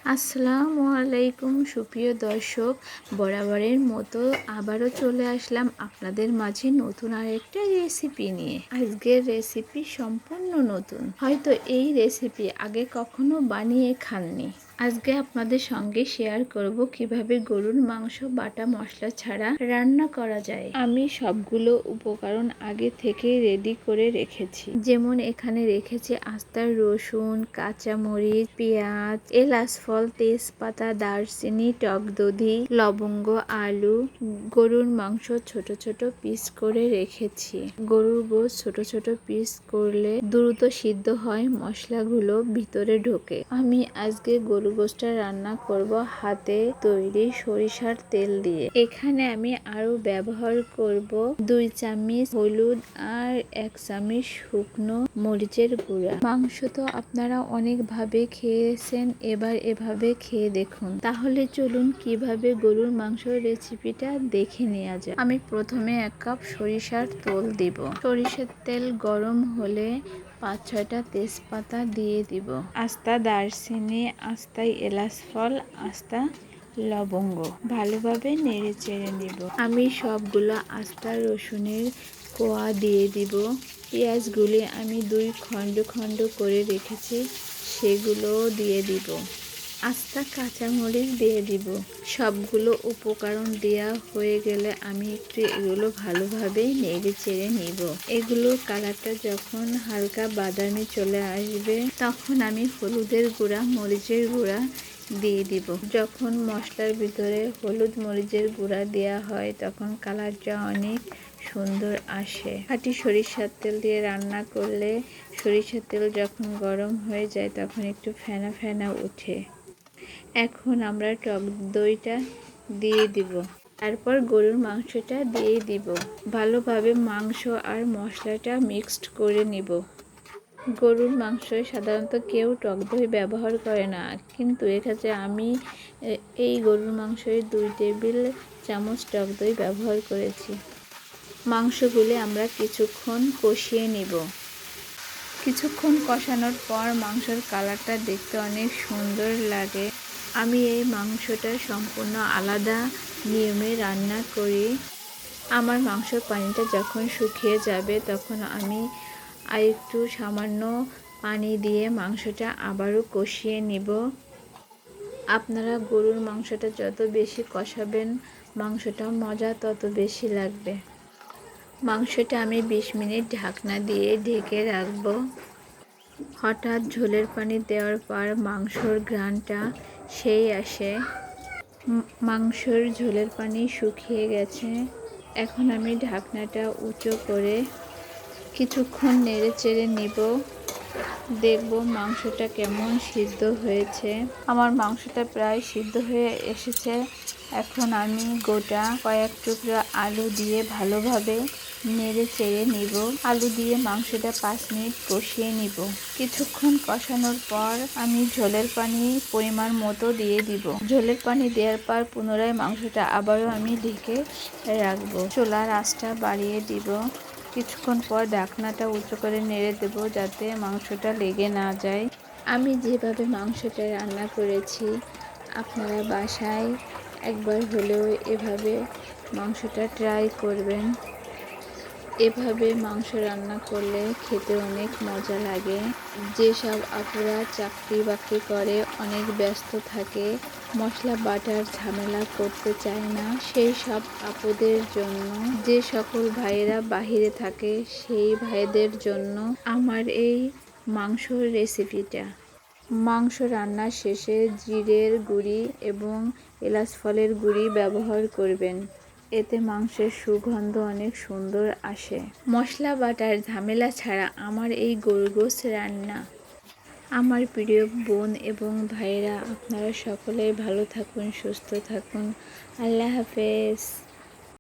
আসসালামু আলাইকুম সুপ্রিয় দর্শক, বরাবরের মতো আবারও চলে আসলাম আপনাদের মাঝে নতুন আরেকটা রেসিপি নিয়ে। আজকের রেসিপি সম্পূর্ণ নতুন, হয়তো এই রেসিপি আগে কখনো বানিয়ে খাননি। আজকে আপনাদের সঙ্গে শেয়ার করব কিভাবে গরুর মাংস বাটা মশলা ছাড়া রান্না করা যায়। আমি সবগুলো উপকরণ আগে থেকে রেডি করে রেখেছি। যেমন এখানে রেখেছি আস্ত রসুন, কাঁচামরিচ, পেঁয়াজ, এলাচ ফল, তেজপাতা, দারচিনি, টক দধি, লবঙ্গ, আলু। গরুর মাংস ছোট ছোট পিস করে রেখেছি। গরুর গোশত ছোট ছোট পিস করলে দ্রুত সিদ্ধ হয়, মশলাগুলো ভিতরে ঢোকে। আমি আজকে গরুর গোশতটা রান্না করব হাতে তৈরি সরিষার তেল দিয়ে। এখানে আমি আরো ব্যবহার করব 2 চামচ হলুদ আর 1 চামচ শুকনো মরিচের গুঁড়া। মাংস তো আপনারা অনেক ভাবে খেয়েছেন, এবার এভাবে খেয়ে দেখুন। তাহলে চলুন কিভাবে গরুর মাংস রেসিপিটা দেখে নেওয়া যায়। আমি প্রথমে 1 কাপ সরিষার তেল দিব। সরিষার তেল গরম হলে 5-6টা তেজপাতা দিয়ে দিব, আস্তা দারচিনি, আস্তা এলাচ ফল, আস্তা লবঙ্গ। ভালোভাবে নেড়ে চেড়ে নিব। আমি সবগুলো আস্তা রসুনের কোয়া দিয়ে দিব। পেঁয়াজগুলি আমি 2 খণ্ড খণ্ড করে রেখেছি, সেগুলো দিয়ে দিব। আস্তা কাঁচামরিচ দিয়ে দিব। সবগুলো উপকরণ দেওয়া হয়ে গেলে আমি একটু এগুলো ভালোভাবে নেড়ে চেড়ে নিব। এগুলোর কালারটা যখন হালকা বাদামি চলে আসবে, তখন আমি হলুদের গুঁড়া, মরিচের গুঁড়া দিয়ে দিব। যখন মশলার ভিতরে হলুদ মরিচের গুঁড়া দেওয়া হয় তখন কালারটা অনেক সুন্দর আসে। খাঁটি সরিষার তেল দিয়ে রান্না করলে সরিষার তেল যখন গরম হয়ে যায় তখন একটু ফেনা ফেনা ওঠে। এখন আমরা টক দইটা দিয়ে দিব। তারপর গরুর মাংসটা দিয়ে দিব। ভালোভাবে মাংস আর মশলাটা মিক্সড করে নিব। গরুর মাংস সাধারণত কেউ টক দই ব্যবহার করে না, কিন্তু এক্ষেত্রে আমি এই গরুর মাংসে 2 টেবিল চামচ টক দই ব্যবহার করেছি। মাংসগুলি আমরা কিছুক্ষণ কষিয়ে নিব। কিছুক্ষণ কষানোর পর মাংসের কালারটা দেখতে অনেক সুন্দর লাগে। আমি এই মাংসটা সম্পূর্ণ আলাদা নিয়মে রান্না করি। আমার মাংসের পানিটা যখন শুকিয়ে যাবে তখন আমি আরেকটু সামান্য পানি দিয়ে মাংসটা আবারও কষিয়ে নিব। আপনারা গরুর মাংসটা যত বেশি কষাবেন মাংসটা মজা তত বেশি লাগবে। মাংসটা আমি 20 মিনিট ঢাকনা দিয়ে ঢেকে রাখব। হঠাৎ ঝোলের পানি দেওয়ার পর মাংসর ঘ্রাণটা সেই আসে। মাংসর ঝোলের পানি শুকিয়ে গেছে। এখন আমি ঢাকনাটা উঁচু করে কিছুক্ষণ নেড়ে চেড়ে নিব। দেখব মাংসটা কেমন সিদ্ধ হয়েছে। আমার মাংসটা প্রায় সিদ্ধ হয়ে এসেছে। এখন আমি গোটা কয়েক টুকরা আলু দিয়ে ভালোভাবে নেড়ে চেড়ে নিব। আলু দিয়ে মাংসটা 5 মিনিট কষিয়ে নিব। কিছুক্ষণ কষানোর পর আমি ঝোলের পানি পরিমাণ মতো দিয়ে দিব। ঝোলের পানি দেওয়ার পর পুনরায় মাংসটা আবারও আমি ঢেকে রাখবো। চুলার আঁচটা বাড়িয়ে দিব। কিছুক্ষণ পর ঢাকনাটা উঁচু করে নেড়ে দেব যাতে মাংসটা লেগে না যায়। আমি যেভাবে মাংসটা রান্না করেছি আপনারা বাসায় একবার হলেও এভাবে মাংসটা ট্রাই করবেন। এভাবে মাংস রান্না করলে খেতে অনেক মজা লাগে। যেসব আপুরা চাকরি বাকরি করে, অনেক ব্যস্ত থাকে, মশলা বাটার ঝামেলা করতে চায় না, সেই সব আপুদের জন্য, যে সকল ভাইয়েরা বাহিরে থাকে সেই ভাইদের জন্য আমার এই মাংসর রেসিপিটা। মাংস রান্নার শেষে জিরের গুঁড়ি এবং এলাচ ফলের গুঁড়ি ব্যবহার করবেন, এতে মাংসের সুগন্ধ অনেক সুন্দর আসে। মশলা বাটার ঝামেলা ছাড়া আমার এই গরুর গোশত রান্না। আমার প্রিয় বোন এবং ভাইরা, আপনারা সকলেই ভালো থাকুন, সুস্থ থাকুন। আল্লাহ হাফেজ।